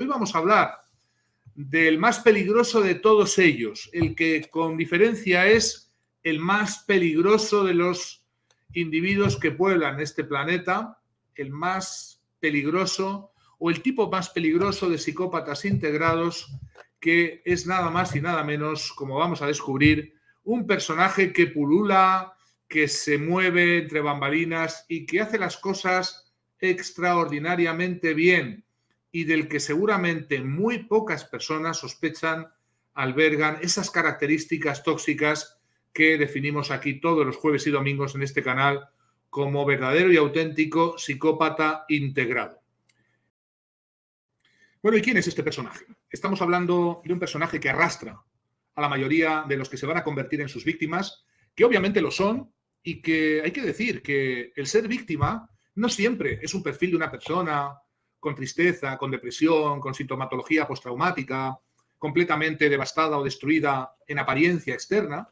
Hoy vamos a hablar del más peligroso de todos ellos, el que con diferencia es el más peligroso de los individuos que pueblan este planeta, el más peligroso o el tipo más peligroso de psicópatas integrados, que es nada más y nada menos, como vamos a descubrir, un personaje que pulula, que se mueve entre bambalinas y que hace las cosas extraordinariamente bien y del que seguramente muy pocas personas sospechan, albergan esas características tóxicas que definimos aquí todos los jueves y domingos en este canal como verdadero y auténtico psicópata integrado. Bueno, ¿y quién es este personaje? Estamos hablando de un personaje que arrastra a la mayoría de los que se van a convertir en sus víctimas, que obviamente lo son, y que hay que decir que el ser víctima no siempre es un perfil de una persona con tristeza, con depresión, con sintomatología postraumática, completamente devastada o destruida en apariencia externa,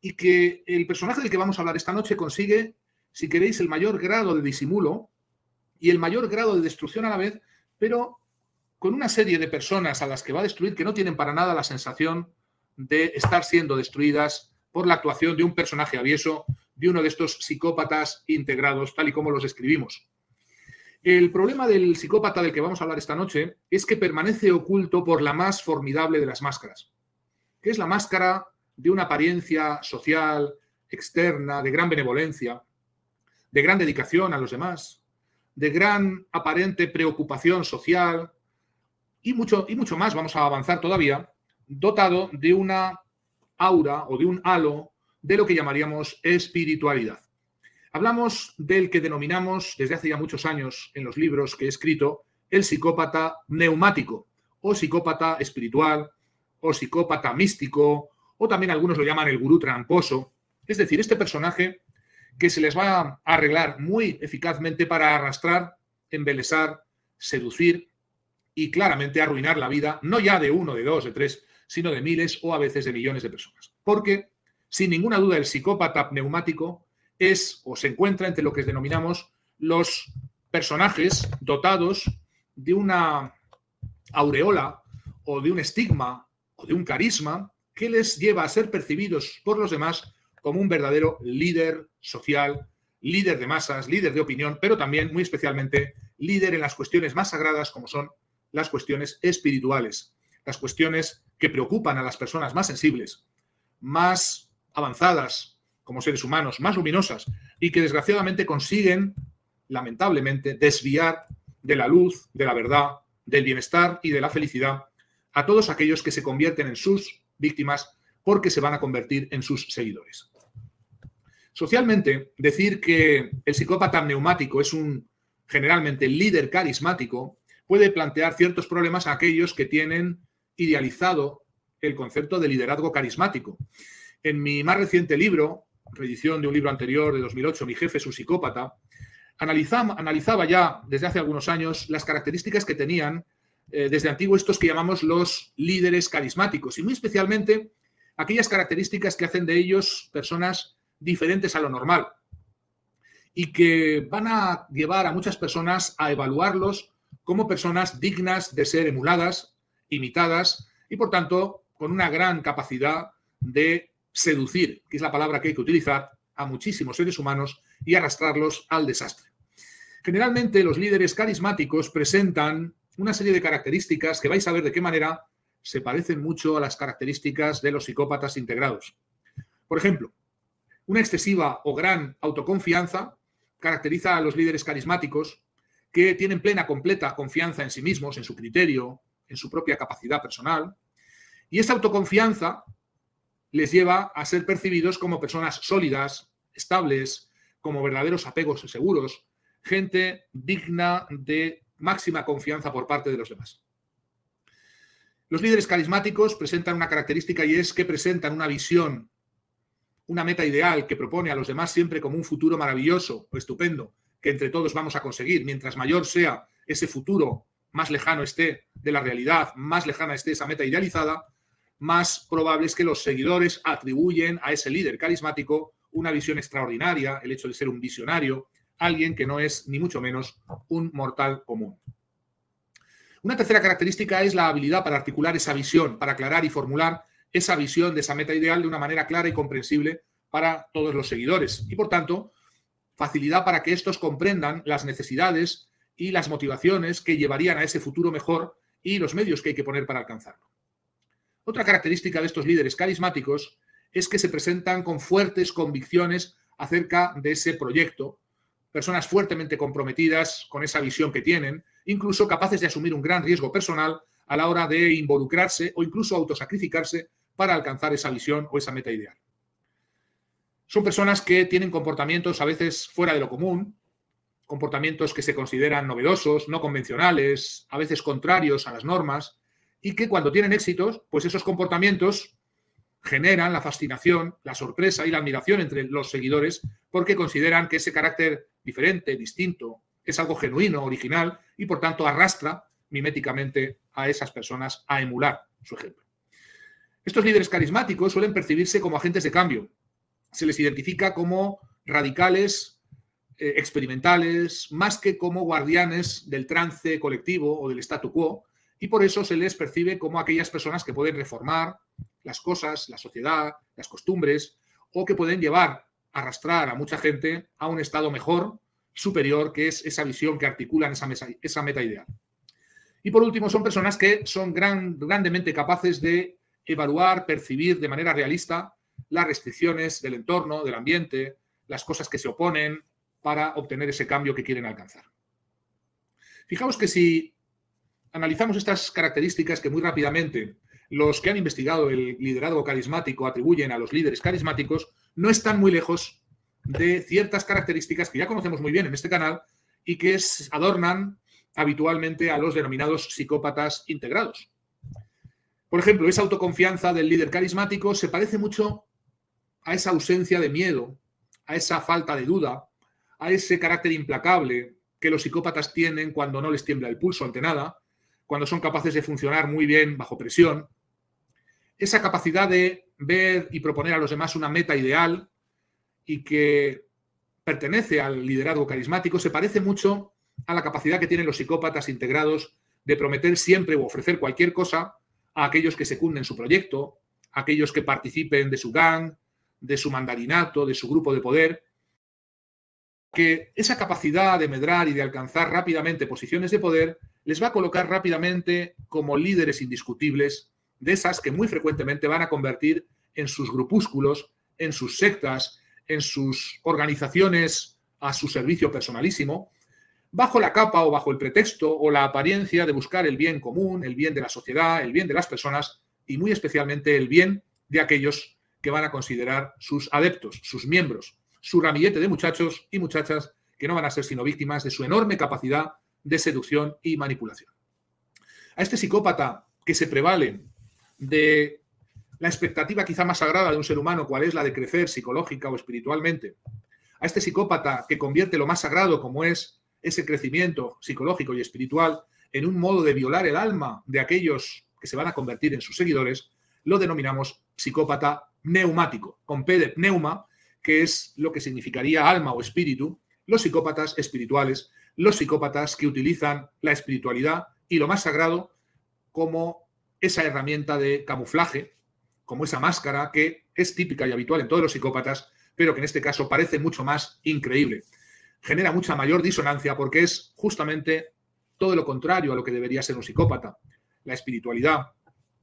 y que el personaje del que vamos a hablar esta noche consigue, si queréis, el mayor grado de disimulo y el mayor grado de destrucción a la vez, pero con una serie de personas a las que va a destruir que no tienen para nada la sensación de estar siendo destruidas por la actuación de un personaje avieso, de uno de estos psicópatas integrados, tal y como los escribimos. El problema del psicópata del que vamos a hablar esta noche es que permanece oculto por la más formidable de las máscaras, que es la máscara de una apariencia social, externa, de gran benevolencia, de gran dedicación a los demás, de gran aparente preocupación social y mucho más, vamos a avanzar todavía, dotado de una aura o de un halo de lo que llamaríamos espiritualidad. Hablamos del que denominamos desde hace ya muchos años en los libros que he escrito el psicópata neumático o psicópata espiritual o psicópata místico o también algunos lo llaman el gurú tramposo. Es decir, este personaje que se les va a arreglar muy eficazmente para arrastrar, embelesar, seducir y claramente arruinar la vida, no ya de uno, de dos, de tres, sino de miles o a veces de millones de personas. Porque, sin ninguna duda, el psicópata neumático es o se encuentra entre lo que denominamos los personajes dotados de una aureola o de un estigma o de un carisma que les lleva a ser percibidos por los demás como un verdadero líder social, líder de masas, líder de opinión, pero también, muy especialmente, líder en las cuestiones más sagradas como son las cuestiones espirituales, las cuestiones que preocupan a las personas más sensibles, más avanzadas como seres humanos, más luminosas y que desgraciadamente consiguen, lamentablemente, desviar de la luz, de la verdad, del bienestar y de la felicidad a todos aquellos que se convierten en sus víctimas porque se van a convertir en sus seguidores. Socialmente, decir que el psicópata neumático es un generalmente líder carismático puede plantear ciertos problemas a aquellos que tienen idealizado el concepto de liderazgo carismático. En mi más reciente libro, reedición de un libro anterior de 2008, Mi jefe es un psicópata, analizaba ya desde hace algunos años las características que tenían desde antiguo estos que llamamos los líderes carismáticos y muy especialmente aquellas características que hacen de ellos personas diferentes a lo normal y que van a llevar a muchas personas a evaluarlos como personas dignas de ser emuladas, imitadas y, por tanto, con una gran capacidad de seducir, que es la palabra que hay que utilizar, a muchísimos seres humanos y arrastrarlos al desastre. Generalmente, los líderes carismáticos presentan una serie de características que vais a ver de qué manera se parecen mucho a las características de los psicópatas integrados. Por ejemplo, una excesiva o gran autoconfianza caracteriza a los líderes carismáticos que tienen plena, completa confianza en sí mismos, en su criterio, en su propia capacidad personal. Y esa autoconfianza les lleva a ser percibidos como personas sólidas, estables, como verdaderos apegos seguros, gente digna de máxima confianza por parte de los demás. Los líderes carismáticos presentan una característica y es que presentan una visión, una meta ideal que propone a los demás siempre como un futuro maravilloso o estupendo que entre todos vamos a conseguir. Mientras mayor sea ese futuro, más lejano esté de la realidad, más lejana esté esa meta idealizada, más probable es que los seguidores atribuyen a ese líder carismático una visión extraordinaria, el hecho de ser un visionario, alguien que no es ni mucho menos un mortal común. Una tercera característica es la habilidad para articular esa visión, para aclarar y formular esa visión de esa meta ideal de una manera clara y comprensible para todos los seguidores. Y, por tanto, facilidad para que estos comprendan las necesidades y las motivaciones que llevarían a ese futuro mejor y los medios que hay que poner para alcanzarlo. Otra característica de estos líderes carismáticos es que se presentan con fuertes convicciones acerca de ese proyecto, personas fuertemente comprometidas con esa visión que tienen, incluso capaces de asumir un gran riesgo personal a la hora de involucrarse o incluso autosacrificarse para alcanzar esa visión o esa meta ideal. Son personas que tienen comportamientos a veces fuera de lo común, comportamientos que se consideran novedosos, no convencionales, a veces contrarios a las normas, y que cuando tienen éxitos, pues esos comportamientos generan la fascinación, la sorpresa y la admiración entre los seguidores porque consideran que ese carácter diferente, distinto, es algo genuino, original y por tanto arrastra miméticamente a esas personas a emular su ejemplo. Estos líderes carismáticos suelen percibirse como agentes de cambio. Se les identifica como radicales, experimentales, más que como guardianes del trance colectivo o del statu quo, y por eso se les percibe como aquellas personas que pueden reformar las cosas, la sociedad, las costumbres, o que pueden arrastrar a mucha gente a un estado mejor, superior, que es esa visión que articulan esa meta ideal. Y por último, son personas que son grandemente capaces de evaluar, percibir de manera realista las restricciones del entorno, del ambiente, las cosas que se oponen para obtener ese cambio que quieren alcanzar. Fijaos que si analizamos estas características que muy rápidamente los que han investigado el liderazgo carismático atribuyen a los líderes carismáticos, no están muy lejos de ciertas características que ya conocemos muy bien en este canal y que adornan habitualmente a los denominados psicópatas integrados. Por ejemplo, esa autoconfianza del líder carismático se parece mucho a esa ausencia de miedo, a esa falta de duda, a ese carácter implacable que los psicópatas tienen cuando no les tiembla el pulso ante nada, cuando son capaces de funcionar muy bien bajo presión. Esa capacidad de ver y proponer a los demás una meta ideal y que pertenece al liderazgo carismático se parece mucho a la capacidad que tienen los psicópatas integrados de prometer siempre o ofrecer cualquier cosa a aquellos que secunden su proyecto, a aquellos que participen de su gang, de su mandarinato, de su grupo de poder, que esa capacidad de medrar y de alcanzar rápidamente posiciones de poder les va a colocar rápidamente como líderes indiscutibles de esas que muy frecuentemente van a convertir en sus grupúsculos, en sus sectas, en sus organizaciones a su servicio personalísimo, bajo la capa o bajo el pretexto o la apariencia de buscar el bien común, el bien de la sociedad, el bien de las personas y muy especialmente el bien de aquellos que van a considerar sus adeptos, sus miembros, su ramillete de muchachos y muchachas que no van a ser sino víctimas de su enorme capacidad de seducción y manipulación. A este psicópata que se prevale de la expectativa quizá más sagrada de un ser humano, cual es la de crecer psicológica o espiritualmente, a este psicópata que convierte lo más sagrado, como es ese crecimiento psicológico y espiritual, en un modo de violar el alma de aquellos que se van a convertir en sus seguidores, lo denominamos psicópata neumático, con P de pneuma, que es lo que significaría alma o espíritu, los psicópatas espirituales, los psicópatas que utilizan la espiritualidad y lo más sagrado como esa herramienta de camuflaje, como esa máscara que es típica y habitual en todos los psicópatas, pero que en este caso parece mucho más increíble. Genera mucha mayor disonancia porque es justamente todo lo contrario a lo que debería ser un psicópata. La espiritualidad,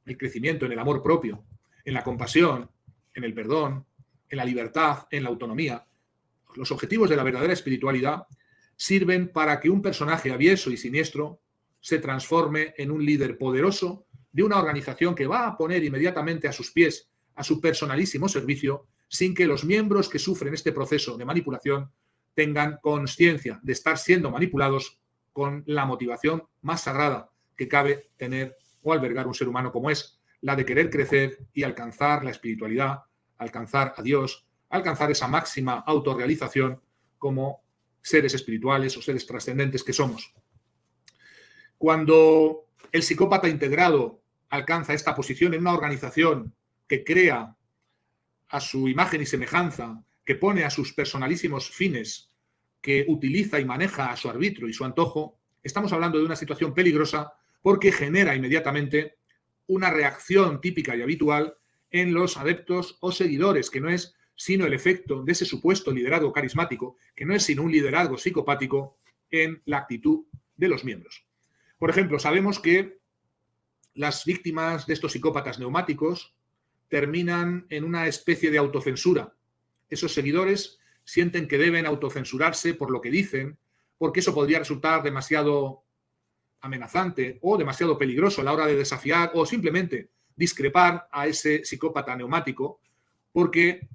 el crecimiento en el amor propio, en la compasión, en el perdón, en la libertad, en la autonomía. Los objetivos de la verdadera espiritualidad sirven para que un personaje avieso y siniestro se transforme en un líder poderoso de una organización que va a poner inmediatamente a sus pies, a su personalísimo servicio, sin que los miembros que sufren este proceso de manipulación tengan conciencia de estar siendo manipulados con la motivación más sagrada que cabe tener o albergar un ser humano como es la de querer crecer y alcanzar la espiritualidad, alcanzar a Dios, alcanzar esa máxima autorrealización como seres espirituales o seres trascendentes que somos. Cuando el psicópata integrado alcanza esta posición en una organización que crea a su imagen y semejanza, que pone a sus personalísimos fines, que utiliza y maneja a su arbitrio y su antojo, estamos hablando de una situación peligrosa porque genera inmediatamente una reacción típica y habitual en los adeptos o seguidores, que no es sino el efecto de ese supuesto liderazgo carismático, que no es sino un liderazgo psicopático en la actitud de los miembros. Por ejemplo, sabemos que las víctimas de estos psicópatas neumáticos terminan en una especie de autocensura. Esos seguidores sienten que deben autocensurarse por lo que dicen, porque eso podría resultar demasiado amenazante o demasiado peligroso a la hora de desafiar o simplemente discrepar a ese psicópata neumático, porque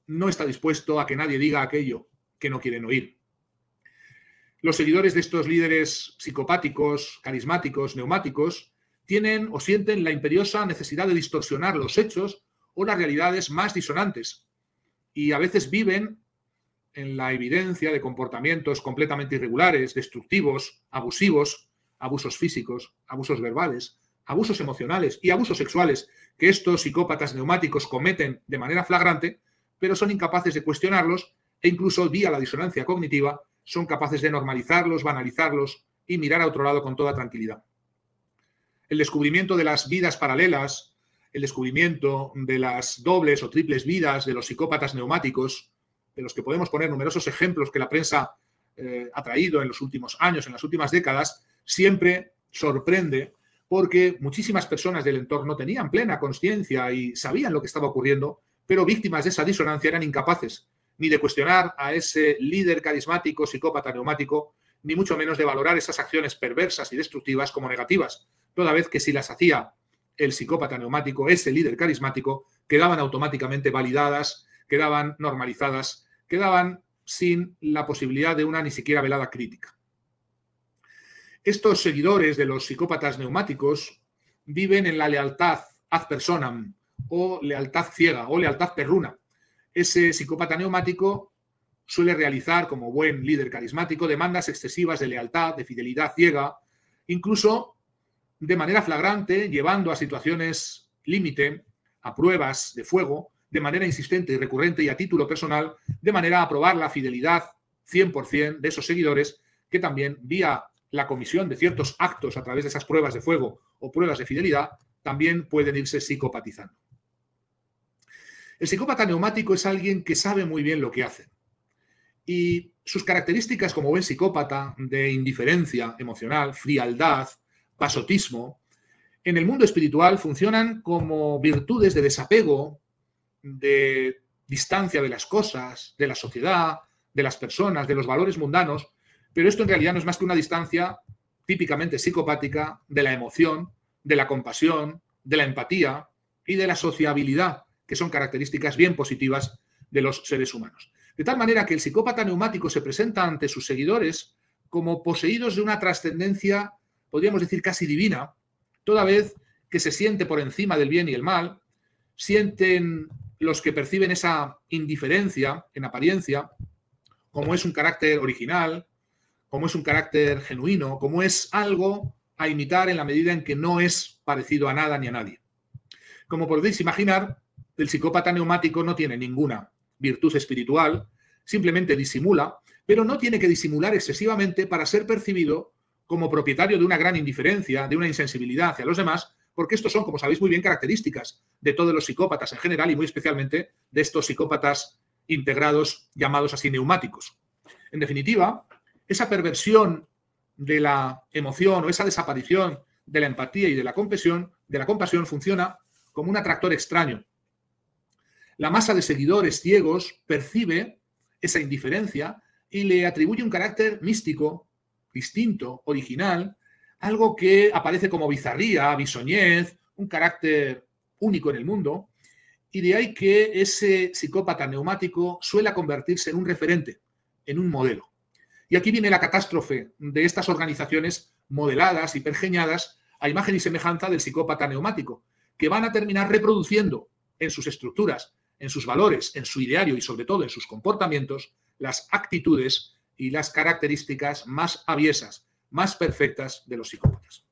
no está dispuesto a que nadie diga aquello que no quieren oír. Los seguidores de estos líderes psicopáticos, carismáticos, neumáticos, tienen o sienten la imperiosa necesidad de distorsionar los hechos o las realidades más disonantes y a veces viven en la evidencia de comportamientos completamente irregulares, destructivos, abusivos, abusos físicos, abusos verbales, abusos emocionales y abusos sexuales que estos psicópatas neumáticos cometen de manera flagrante, pero son incapaces de cuestionarlos e incluso vía la disonancia cognitiva son capaces de normalizarlos, banalizarlos y mirar a otro lado con toda tranquilidad. El descubrimiento de las vidas paralelas, el descubrimiento de las dobles o triples vidas de los psicópatas neumáticos, de los que podemos poner numerosos ejemplos que la prensa ha traído en los últimos años, en las últimas décadas, siempre sorprende porque muchísimas personas del entorno tenían plena conciencia y sabían lo que estaba ocurriendo, pero víctimas de esa disonancia eran incapaces ni de cuestionar a ese líder carismático, psicópata neumático, ni mucho menos de valorar esas acciones perversas y destructivas como negativas, toda vez que si las hacía el psicópata neumático, ese líder carismático, quedaban automáticamente validadas, quedaban normalizadas, quedaban sin la posibilidad de una ni siquiera velada crítica. Estos seguidores de los psicópatas neumáticos viven en la lealtad ad personam o lealtad ciega o lealtad perruna. Ese psicópata neumático suele realizar, como buen líder carismático, demandas excesivas de lealtad, de fidelidad ciega, incluso de manera flagrante, llevando a situaciones límite, a pruebas de fuego, de manera insistente y recurrente y a título personal, de manera a probar la fidelidad 100% de esos seguidores que también, vía la comisión de ciertos actos a través de esas pruebas de fuego o pruebas de fidelidad, también pueden irse psicopatizando. El psicópata neumático es alguien que sabe muy bien lo que hace. Y sus características como buen psicópata de indiferencia emocional, frialdad, pasotismo, en el mundo espiritual funcionan como virtudes de desapego, de distancia de las cosas, de la sociedad, de las personas, de los valores mundanos, pero esto en realidad no es más que una distancia típicamente psicopática de la emoción, de la compasión, de la empatía y de la sociabilidad, que son características bien positivas de los seres humanos. De tal manera que el psicópata neumático se presenta ante sus seguidores como poseídos de una trascendencia, podríamos decir casi divina, toda vez que se siente por encima del bien y el mal, sienten los que perciben esa indiferencia en apariencia, como es un carácter original, como es un carácter genuino, como es algo a imitar en la medida en que no es parecido a nada ni a nadie. Como podéis imaginar, el psicópata neumático no tiene ninguna virtud espiritual, simplemente disimula, pero no tiene que disimular excesivamente para ser percibido como propietario de una gran indiferencia, de una insensibilidad hacia los demás, porque estos son, como sabéis muy bien, características de todos los psicópatas en general y muy especialmente de estos psicópatas integrados llamados así neumáticos. En definitiva, esa perversión de la emoción o esa desaparición de la empatía y de la compasión funciona como un atractor extraño. La masa de seguidores ciegos percibe esa indiferencia y le atribuye un carácter místico, distinto, original, algo que aparece como bizarría, bisoñez, un carácter único en el mundo, y de ahí que ese psicópata neumático suele convertirse en un referente, en un modelo. Y aquí viene la catástrofe de estas organizaciones modeladas y pergeñadas a imagen y semejanza del psicópata neumático, que van a terminar reproduciendo en sus estructuras, en sus valores, en su ideario y sobre todo en sus comportamientos, las actitudes y las características más aviesas, más perfectas de los psicópatas.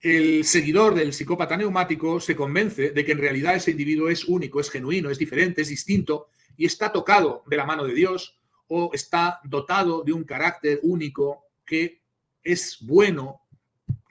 El seguidor del psicópata neumático se convence de que en realidad ese individuo es único, es genuino, es diferente, es distinto y está tocado de la mano de Dios o está dotado de un carácter único que es bueno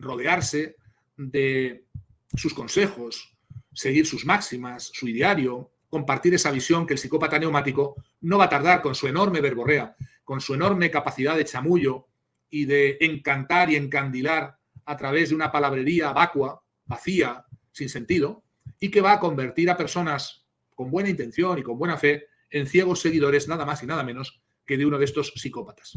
rodearse de sus consejos, seguir sus máximas, su ideario, compartir esa visión que el psicópata neumático no va a tardar con su enorme verborrea, con su enorme capacidad de chamullo y de encantar y encandilar a través de una palabrería vacua, vacía, sin sentido, y que va a convertir a personas con buena intención y con buena fe en ciegos seguidores nada más y nada menos que de uno de estos psicópatas.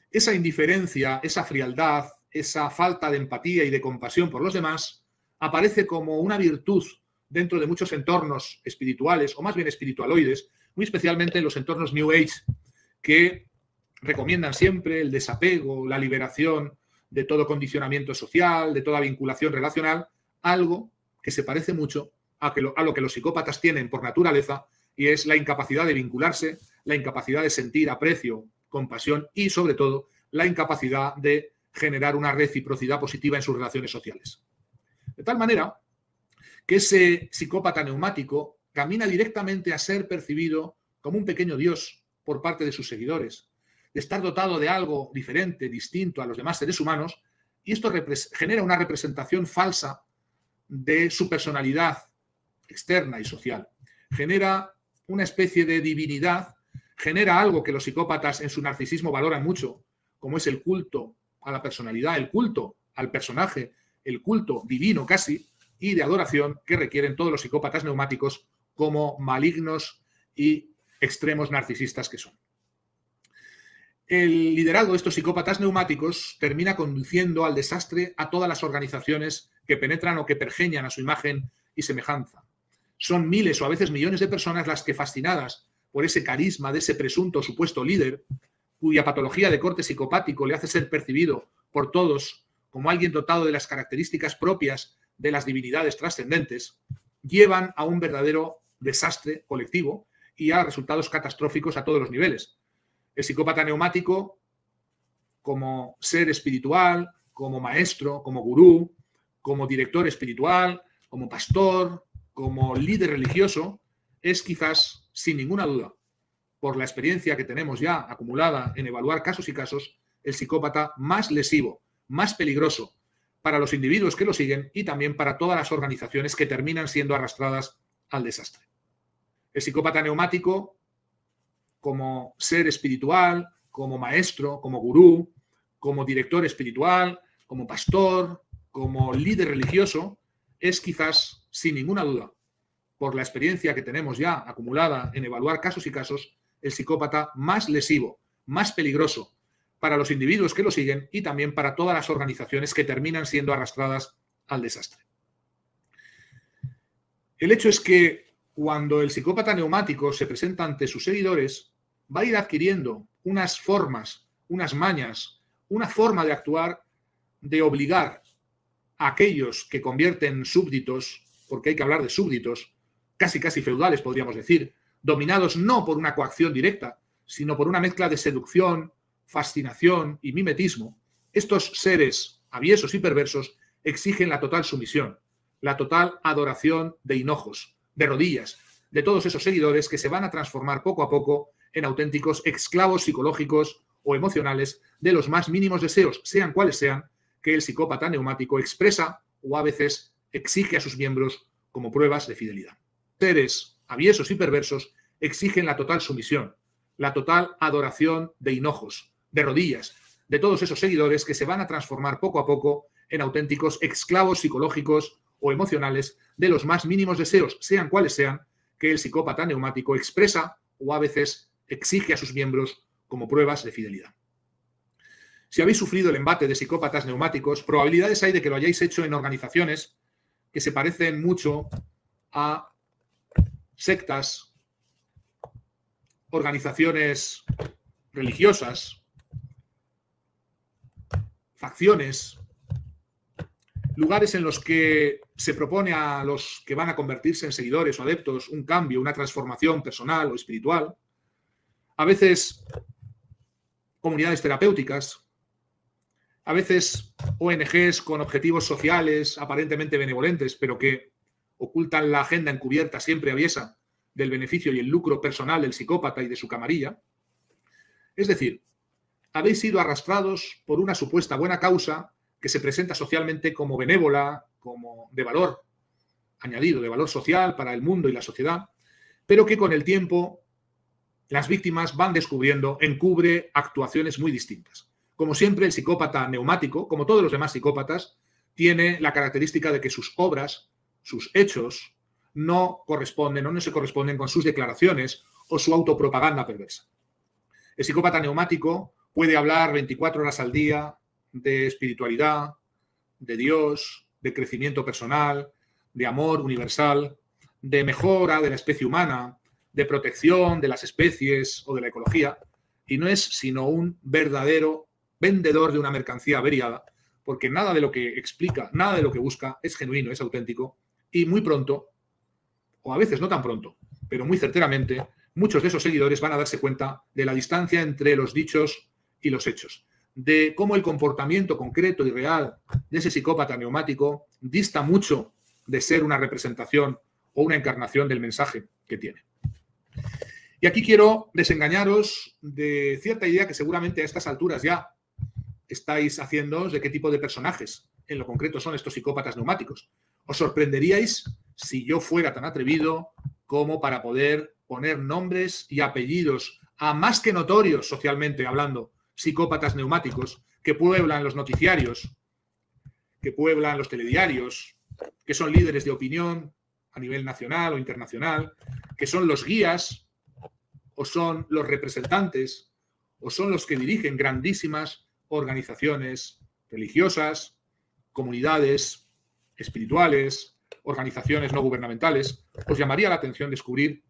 Esa indiferencia, esa frialdad, esa falta de empatía y de compasión por los demás aparece como una virtud dentro de muchos entornos espirituales, o más bien espiritualoides, muy especialmente en los entornos New Age, que recomiendan siempre el desapego, la liberación de todo condicionamiento social, de toda vinculación relacional, algo que se parece mucho a lo que los psicópatas tienen por naturaleza, y es la incapacidad de vincularse, la incapacidad de sentir aprecio, compasión y, sobre todo, la incapacidad de generar una reciprocidad positiva en sus relaciones sociales. De tal manera que ese psicópata neumático camina directamente a ser percibido como un pequeño dios por parte de sus seguidores, de estar dotado de algo diferente, distinto a los demás seres humanos, y esto genera una representación falsa de su personalidad externa y social. Genera una especie de divinidad, genera algo que los psicópatas en su narcisismo valoran mucho, como es el culto a la personalidad, el culto al personaje, el culto divino casi, y de adoración que requieren todos los psicópatas neumáticos como malignos y extremos narcisistas que son. El liderazgo de estos psicópatas neumáticos termina conduciendo al desastre a todas las organizaciones que penetran o que pergeñan a su imagen y semejanza. Son miles o a veces millones de personas las que, fascinadas por ese carisma de ese presunto supuesto líder, cuya patología de corte psicopático le hace ser percibido por todos como alguien dotado de las características propias de las divinidades trascendentes, llevan a un verdadero desastre colectivo y a resultados catastróficos a todos los niveles. El psicópata neumático, como ser espiritual, como maestro, como gurú, como director espiritual, como pastor, como líder religioso, es quizás, sin ninguna duda, por la experiencia que tenemos ya acumulada en evaluar casos y casos, el psicópata más lesivo, más peligroso para los individuos que lo siguen y también para todas las organizaciones que terminan siendo arrastradas al desastre. El psicópata neumático, como ser espiritual, como maestro, como gurú, como director espiritual, como pastor, como líder religioso, es quizás, sin ninguna duda, por la experiencia que tenemos ya acumulada en evaluar casos y casos, el psicópata más lesivo, más peligroso para los individuos que lo siguen y también para todas las organizaciones que terminan siendo arrastradas al desastre. El hecho es que cuando el psicópata neumático se presenta ante sus seguidores, va a ir adquiriendo unas formas, unas mañas, una forma de actuar, de obligar a aquellos que convierten súbditos, porque hay que hablar de súbditos, casi feudales podríamos decir, dominados no por una coacción directa, sino por una mezcla de seducción, fascinación y mimetismo. Estos seres aviesos y perversos exigen la total sumisión, la total adoración de hinojos, de rodillas, de todos esos seguidores que se van a transformar poco a poco en auténticos esclavos psicológicos o emocionales de los más mínimos deseos, sean cuales sean, que el psicópata neumático expresa o a veces exige a sus miembros como pruebas de fidelidad. Seres aviesos y perversos exigen la total sumisión, la total adoración de hinojos, de rodillas, de todos esos seguidores que se van a transformar poco a poco en auténticos esclavos psicológicos o emocionales de los más mínimos deseos, sean cuales sean, que el psicópata neumático expresa o a veces exige a sus miembros como pruebas de fidelidad. Si habéis sufrido el embate de psicópatas neumáticos, probabilidades hay de que lo hayáis hecho en organizaciones que se parecen mucho a sectas, organizaciones religiosas, facciones, lugares en los que se propone a los que van a convertirse en seguidores o adeptos un cambio, una transformación personal o espiritual, a veces comunidades terapéuticas, a veces ONGs con objetivos sociales aparentemente benevolentes, pero que ocultan la agenda encubierta siempre aviesa del beneficio y el lucro personal del psicópata y de su camarilla. Es decir, habéis sido arrastrados por una supuesta buena causa que se presenta socialmente como benévola, como de valor añadido, de valor social para el mundo y la sociedad, pero que con el tiempo las víctimas van descubriendo, encubre actuaciones muy distintas. Como siempre, el psicópata neumático, como todos los demás psicópatas, tiene la característica de que sus obras, sus hechos, no corresponden o no se corresponden con sus declaraciones o su autopropaganda perversa. El psicópata neumático puede hablar 24 horas al día de espiritualidad, de Dios, de crecimiento personal, de amor universal, de mejora de la especie humana, de protección de las especies o de la ecología, y no es sino un verdadero vendedor de una mercancía averiada, porque nada de lo que explica, nada de lo que busca es genuino, es auténtico, y muy pronto, o a veces no tan pronto, pero muy certeramente, muchos de esos seguidores van a darse cuenta de la distancia entre los dichos y los hechos, de cómo el comportamiento concreto y real de ese psicópata neumático dista mucho de ser una representación o una encarnación del mensaje que tiene. Y aquí quiero desengañaros de cierta idea que seguramente a estas alturas ya estáis haciéndoos de qué tipo de personajes en lo concreto son estos psicópatas neumáticos. Os sorprenderíais si yo fuera tan atrevido como para poder poner nombres y apellidos a más que notorios socialmente hablando psicópatas neumáticos que pueblan los noticiarios, que pueblan los telediarios, que son líderes de opinión a nivel nacional o internacional, que son los guías o son los representantes o son los que dirigen grandísimas organizaciones religiosas, comunidades espirituales, organizaciones no gubernamentales. Os llamaría la atención descubrir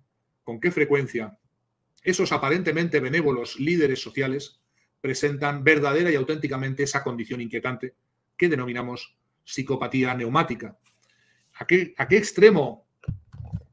con qué frecuencia esos aparentemente benévolos líderes sociales presentan verdadera y auténticamente esa condición inquietante que denominamos psicopatía neumática. ¿A qué extremo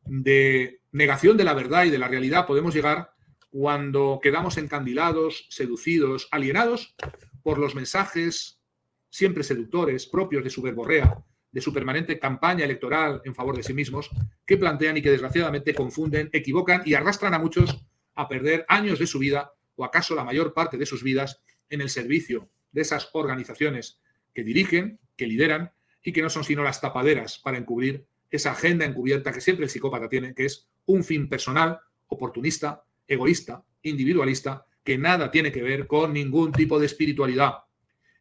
de negación de la verdad y de la realidad podemos llegar cuando quedamos encandilados, seducidos, alienados por los mensajes siempre seductores propios de su verborrea, de su permanente campaña electoral en favor de sí mismos, que plantean y que desgraciadamente confunden, equivocan y arrastran a muchos a perder años de su vida o acaso la mayor parte de sus vidas en el servicio de esas organizaciones que dirigen, que lideran y que no son sino las tapaderas para encubrir esa agenda encubierta que siempre el psicópata tiene, que es un fin personal, oportunista, egoísta, individualista, que nada tiene que ver con ningún tipo de espiritualidad,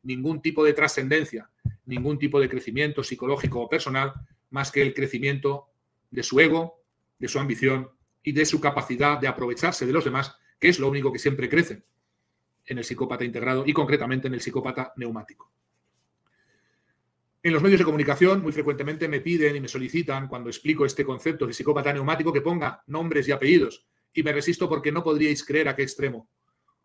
ningún tipo de trascendencia, ningún tipo de crecimiento psicológico o personal, más que el crecimiento de su ego, de su ambición y de su capacidad de aprovecharse de los demás, que es lo único que siempre crece en el psicópata integrado y concretamente en el psicópata neumático. En los medios de comunicación muy frecuentemente me piden y me solicitan, cuando explico este concepto de psicópata neumático, que ponga nombres y apellidos, y me resisto porque no podríais creer a qué extremo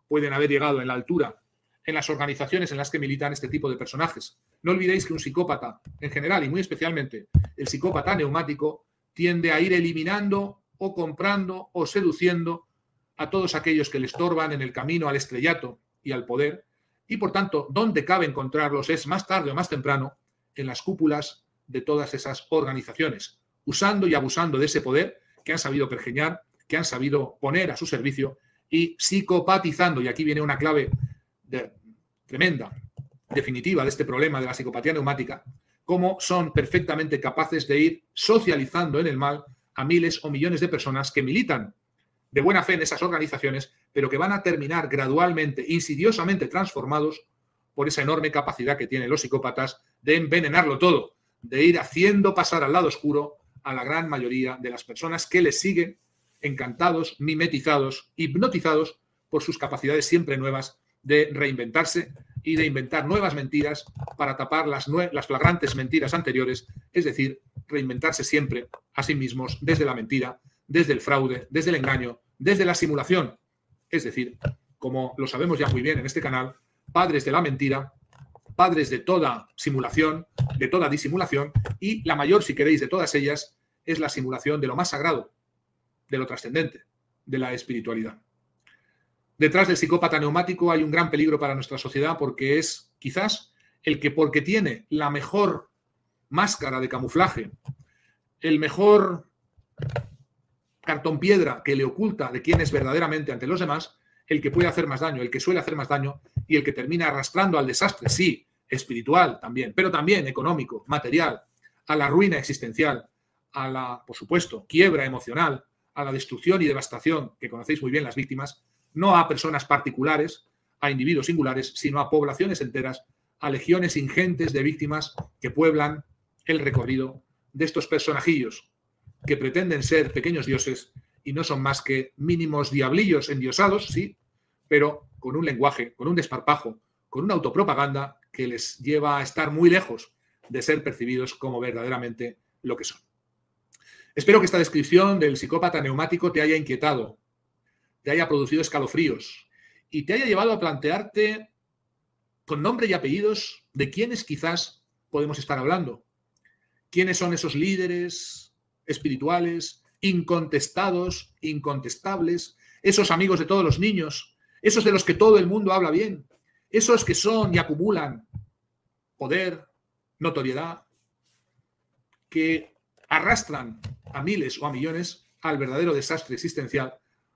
pueden haber llegado en la altura en las organizaciones en las que militan este tipo de personajes. No olvidéis que un psicópata, en general y muy especialmente el psicópata neumático, tiende a ir eliminando o comprando o seduciendo a todos aquellos que le estorban en el camino al estrellato y al poder, y por tanto, donde cabe encontrarlos es más tarde o más temprano en las cúpulas de todas esas organizaciones, usando y abusando de ese poder que han sabido pergeñar, que han sabido poner a su servicio y psicopatizando, y aquí viene una clave tremenda, definitiva de este problema de la psicopatía neumática, cómo son perfectamente capaces de ir socializando en el mal a miles o millones de personas que militan de buena fe en esas organizaciones, pero que van a terminar gradualmente, insidiosamente transformados por esa enorme capacidad que tienen los psicópatas de envenenarlo todo, de ir haciendo pasar al lado oscuro a la gran mayoría de las personas que les siguen encantados, mimetizados, hipnotizados por sus capacidades siempre nuevas de reinventarse y de inventar nuevas mentiras para tapar las flagrantes mentiras anteriores, es decir, reinventarse siempre a sí mismos desde la mentira, desde el fraude, desde el engaño, desde la simulación. Es decir, como lo sabemos ya muy bien en este canal, padres de la mentira, padres de toda simulación, de toda disimulación, y la mayor, si queréis, de todas ellas es la simulación de lo más sagrado, de lo trascendente, de la espiritualidad. Detrás del psicópata neumático hay un gran peligro para nuestra sociedad porque es quizás el que, porque tiene la mejor máscara de camuflaje, el mejor cartón piedra que le oculta de quién es verdaderamente ante los demás, el que puede hacer más daño, el que suele hacer más daño y el que termina arrastrando al desastre, sí, espiritual también, pero también económico, material, a la ruina existencial, a la, por supuesto, quiebra emocional, a la destrucción y devastación que conocéis muy bien las víctimas, no a personas particulares, a individuos singulares, sino a poblaciones enteras, a legiones ingentes de víctimas que pueblan el recorrido de estos personajillos que pretenden ser pequeños dioses y no son más que mínimos diablillos endiosados, sí, pero con un lenguaje, con un desparpajo, con una autopropaganda que les lleva a estar muy lejos de ser percibidos como verdaderamente lo que son. Espero que esta descripción del psicópata neumático te haya inquietado, te haya producido escalofríos y te haya llevado a plantearte con nombre y apellidos de quiénes quizás podemos estar hablando. ¿Quiénes son esos líderes espirituales, incontestados, incontestables, esos amigos de todos los niños, esos de los que todo el mundo habla bien, esos que son y acumulan poder, notoriedad, que arrastran a miles o a millones al verdadero desastre existencial,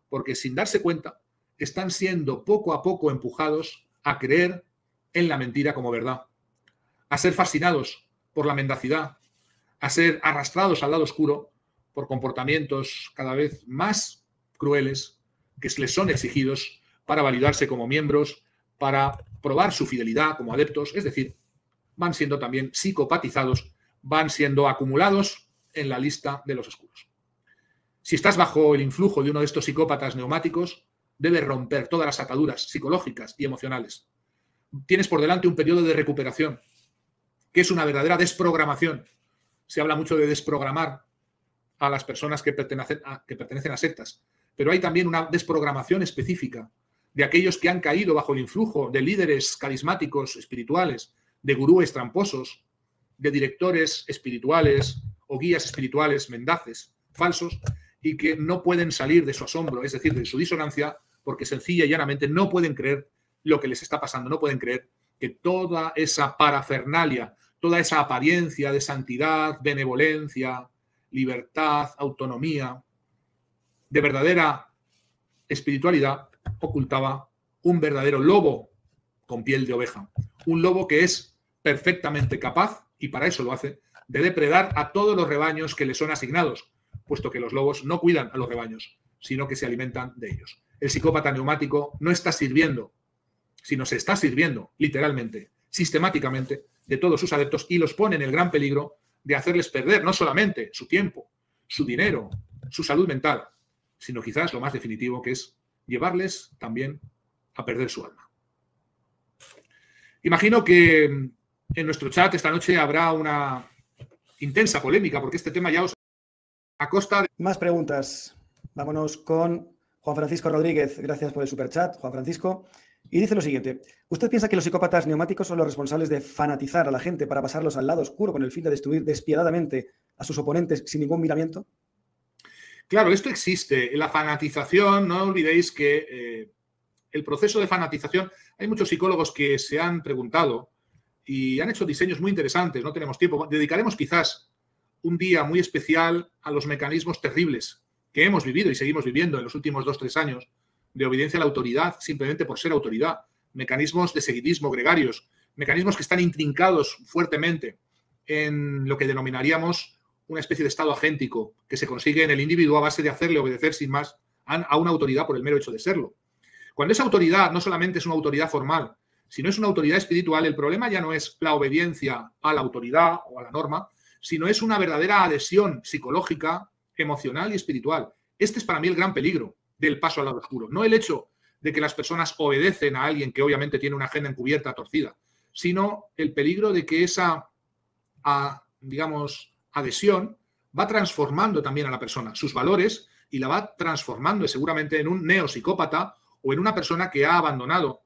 porque sin darse cuenta están siendo poco a poco empujados a creer en la mentira como verdad, a ser fascinados por la mendacidad, a ser arrastrados al lado oscuro por comportamientos cada vez más crueles que les son exigidos para validarse como miembros, para probar su fidelidad como adeptos, es decir, van siendo también psicopatizados, van siendo acumulados en la lista de los oscuros. Si estás bajo el influjo de uno de estos psicópatas neumáticos, debes romper todas las ataduras psicológicas y emocionales. Tienes por delante un periodo de recuperación, que es una verdadera desprogramación. Se habla mucho de desprogramar a las personas que pertenecen a sectas, pero hay también una desprogramación específica de aquellos que han caído bajo el influjo de líderes carismáticos espirituales, de gurúes tramposos, de directores espirituales o guías espirituales mendaces, falsos, y que no pueden salir de su asombro, es decir, de su disonancia, porque sencilla y llanamente no pueden creer lo que les está pasando, no pueden creer que toda esa parafernalia, toda esa apariencia de santidad, benevolencia, libertad, autonomía, de verdadera espiritualidad, ocultaba un verdadero lobo con piel de oveja. Un lobo que es perfectamente capaz, y para eso lo hace, de depredar a todos los rebaños que le son asignados, puesto que los lobos no cuidan a los rebaños, sino que se alimentan de ellos. El psicópata neumático no está sirviendo, sino se está sirviendo, literalmente, sistemáticamente, de todos sus adeptos y los pone en el gran peligro de hacerles perder no solamente su tiempo, su dinero, su salud mental, sino quizás lo más definitivo, que es llevarles también a perder su alma. Imagino que en nuestro chat esta noche habrá una intensa polémica, porque este tema ya os a costa de... Más preguntas. Vámonos con Juan Francisco Rodríguez. Gracias por el superchat, Juan Francisco. Y dice lo siguiente: ¿usted piensa que los psicópatas neumáticos son los responsables de fanatizar a la gente para pasarlos al lado oscuro con el fin de destruir despiadadamente a sus oponentes sin ningún miramiento? Claro, esto existe. La fanatización, no olvidéis que el proceso de fanatización, hay muchos psicólogos que se han preguntado y han hecho diseños muy interesantes, no tenemos tiempo. Dedicaremos quizás un día muy especial a los mecanismos terribles que hemos vivido y seguimos viviendo en los últimos 2-3 años, de obediencia a la autoridad simplemente por ser autoridad, mecanismos de seguidismo gregarios, mecanismos que están intrincados fuertemente en lo que denominaríamos una especie de estado agéntico que se consigue en el individuo a base de hacerle obedecer sin más a una autoridad por el mero hecho de serlo. Cuando esa autoridad no solamente es una autoridad formal, sino es una autoridad espiritual, el problema ya no es la obediencia a la autoridad o a la norma, sino es una verdadera adhesión psicológica, emocional y espiritual. Este es para mí el gran peligro del paso al lado oscuro. No el hecho de que las personas obedecen a alguien que obviamente tiene una agenda encubierta, torcida, sino el peligro de que esa, digamos, adhesión va transformando también a la persona, sus valores, y la va transformando seguramente en un neopsicópata o en una persona que ha abandonado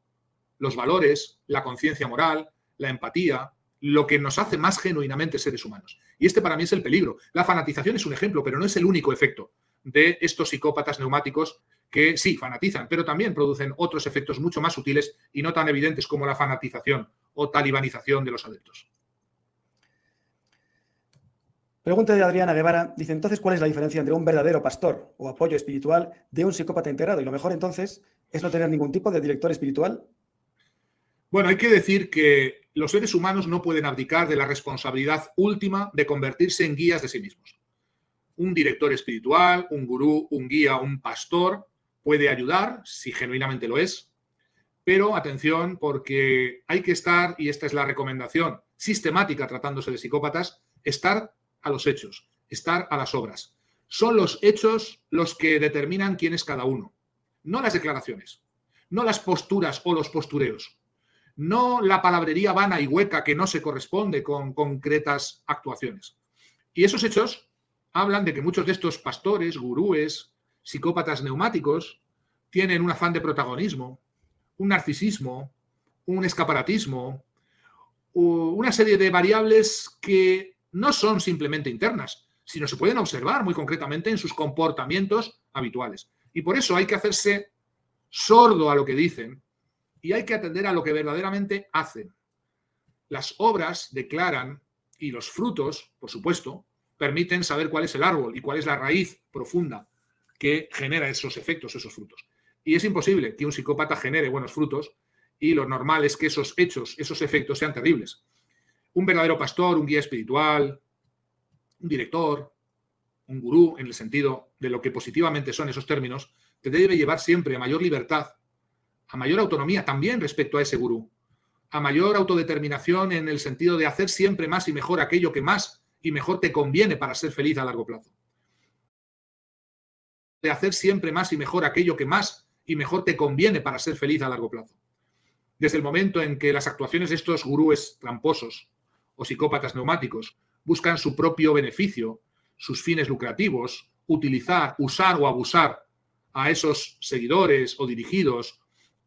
los valores, la conciencia moral, la empatía, lo que nos hace más genuinamente seres humanos. Y este para mí es el peligro. La fanatización es un ejemplo, pero no es el único efecto de estos psicópatas neumáticos que sí fanatizan, pero también producen otros efectos mucho más sutiles y no tan evidentes como la fanatización o talibanización de los adeptos. Pregunta de Adriana Guevara. Dice, entonces, ¿cuál es la diferencia entre un verdadero pastor o apoyo espiritual de un psicópata integrado? Y lo mejor, entonces, es no tener ningún tipo de director espiritual. Bueno, hay que decir que los seres humanos no pueden abdicar de la responsabilidad última de convertirse en guías de sí mismos. Un director espiritual, un gurú, un guía, un pastor puede ayudar, si genuinamente lo es, pero atención, porque hay que estar, y esta es la recomendación sistemática tratándose de psicópatas, estar a los hechos, estar a las obras. Son los hechos los que determinan quién es cada uno, no las declaraciones, no las posturas o los postureos, no la palabrería vana y hueca que no se corresponde con concretas actuaciones. Y esos hechos hablan de que muchos de estos pastores, gurúes, psicópatas neumáticos, tienen un afán de protagonismo, un narcisismo, un escaparatismo, una serie de variables que no son simplemente internas, sino se pueden observar muy concretamente en sus comportamientos habituales. Y por eso hay que hacerse sordo a lo que dicen y hay que atender a lo que verdaderamente hacen. Las obras declaran y los frutos, por supuesto, permiten saber cuál es el árbol y cuál es la raíz profunda que genera esos efectos, esos frutos. Y es imposible que un psicópata genere buenos frutos y lo normal es que esos hechos, esos efectos sean terribles. Un verdadero pastor, un guía espiritual, un director, un gurú, en el sentido de lo que positivamente son esos términos, te debe llevar siempre a mayor libertad, a mayor autonomía también respecto a ese gurú, a mayor autodeterminación en el sentido de hacer siempre más y mejor aquello que más y mejor te conviene para ser feliz a largo plazo. De hacer siempre más y mejor aquello que más y mejor te conviene para ser feliz a largo plazo. Desde el momento en que las actuaciones de estos gurúes tramposos o psicópatas neumáticos buscan su propio beneficio, sus fines lucrativos, utilizar, usar o abusar a esos seguidores o dirigidos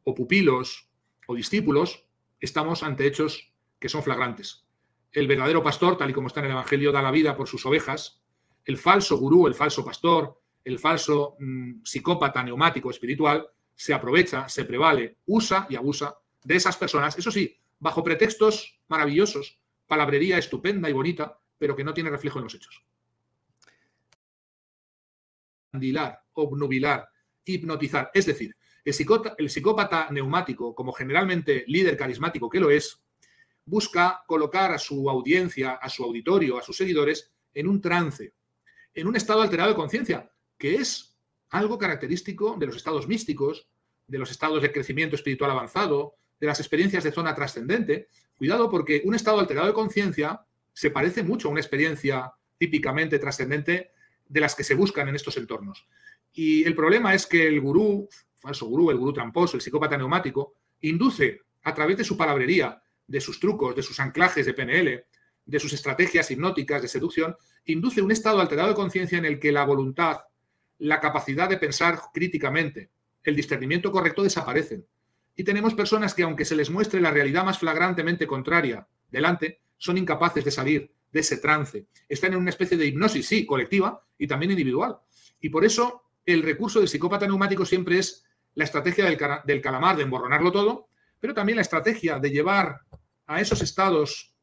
o pupilos o discípulos, estamos ante hechos que son flagrantes. El verdadero pastor, tal y como está en el Evangelio, da la vida por sus ovejas. El falso gurú, el falso pastor, el falso psicópata neumático espiritual se aprovecha, se prevale, usa y abusa de esas personas, eso sí, bajo pretextos maravillosos, palabrería estupenda y bonita, pero que no tiene reflejo en los hechos. Andilar, obnubilar, hipnotizar, es decir, el psicópata neumático, como generalmente líder carismático que lo es, busca colocar a su audiencia, a su auditorio, a sus seguidores en un trance, en un estado alterado de conciencia, que es algo característico de los estados místicos, de los estados de crecimiento espiritual avanzado, de las experiencias de zona trascendente. Cuidado, porque un estado alterado de conciencia se parece mucho a una experiencia típicamente trascendente de las que se buscan en estos entornos. Y el problema es que el gurú, falso gurú, el gurú tramposo, el psicópata neumático, induce a través de su palabrería, de sus trucos, de sus anclajes de PNL, de sus estrategias hipnóticas de seducción, induce un estado alterado de conciencia en el que la voluntad, la capacidad de pensar críticamente, el discernimiento correcto desaparecen. Y tenemos personas que, aunque se les muestre la realidad más flagrantemente contraria delante, son incapaces de salir de ese trance. Están en una especie de hipnosis, sí, colectiva y también individual. Y por eso el recurso del psicópata neumático siempre es la estrategia del calamar, de emborronarlo todo, pero también la estrategia de llevar a esos estados,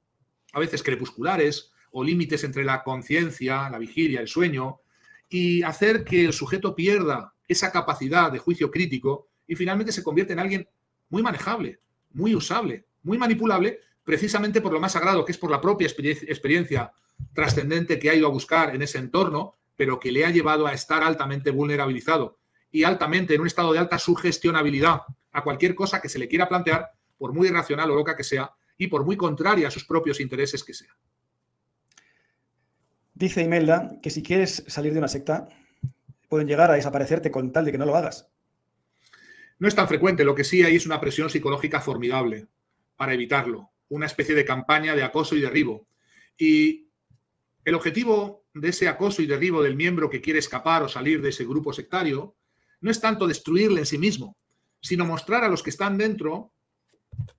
a veces crepusculares, o límites entre la conciencia, la vigilia, el sueño, y hacer que el sujeto pierda esa capacidad de juicio crítico y finalmente se convierte en alguien muy manejable, muy usable, muy manipulable, precisamente por lo más sagrado, que es por la propia experiencia trascendente que ha ido a buscar en ese entorno, pero que le ha llevado a estar altamente vulnerabilizado y altamente en un estado de alta sugestionabilidad a cualquier cosa que se le quiera plantear, por muy irracional o loca que sea, y por muy contraria a sus propios intereses que sea. Dice Imelda que si quieres salir de una secta, pueden llegar a desaparecerte con tal de que no lo hagas. No es tan frecuente, lo que sí hay es una presión psicológica formidable para evitarlo, una especie de campaña de acoso y derribo. Y el objetivo de ese acoso y derribo del miembro que quiere escapar o salir de ese grupo sectario no es tanto destruirle en sí mismo, sino mostrar a los que están dentro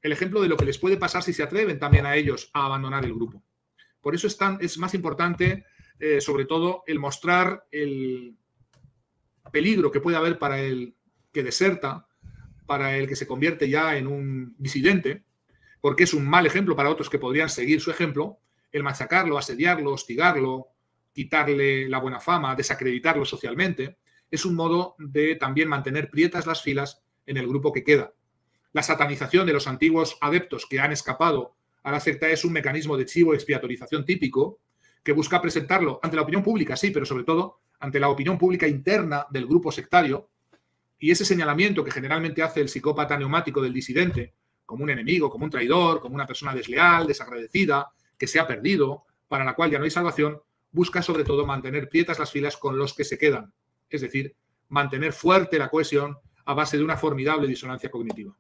el ejemplo de lo que les puede pasar si se atreven también a ellos a abandonar el grupo. Por eso es más importante, sobre todo, el mostrar el peligro que puede haber para el que deserta, para el que se convierte ya en un disidente, porque es un mal ejemplo para otros que podrían seguir su ejemplo, el machacarlo, asediarlo, hostigarlo, quitarle la buena fama, desacreditarlo socialmente, es un modo de también mantener prietas las filas en el grupo que queda. La satanización de los antiguos adeptos que han escapado a la secta es un mecanismo de chivo expiatorización típico que busca presentarlo ante la opinión pública, sí, pero sobre todo ante la opinión pública interna del grupo sectario, y ese señalamiento que generalmente hace el psicópata neumático del disidente como un enemigo, como un traidor, como una persona desleal, desagradecida, que se ha perdido, para la cual ya no hay salvación, busca sobre todo mantener prietas las filas con los que se quedan, es decir, mantener fuerte la cohesión a base de una formidable disonancia cognitiva.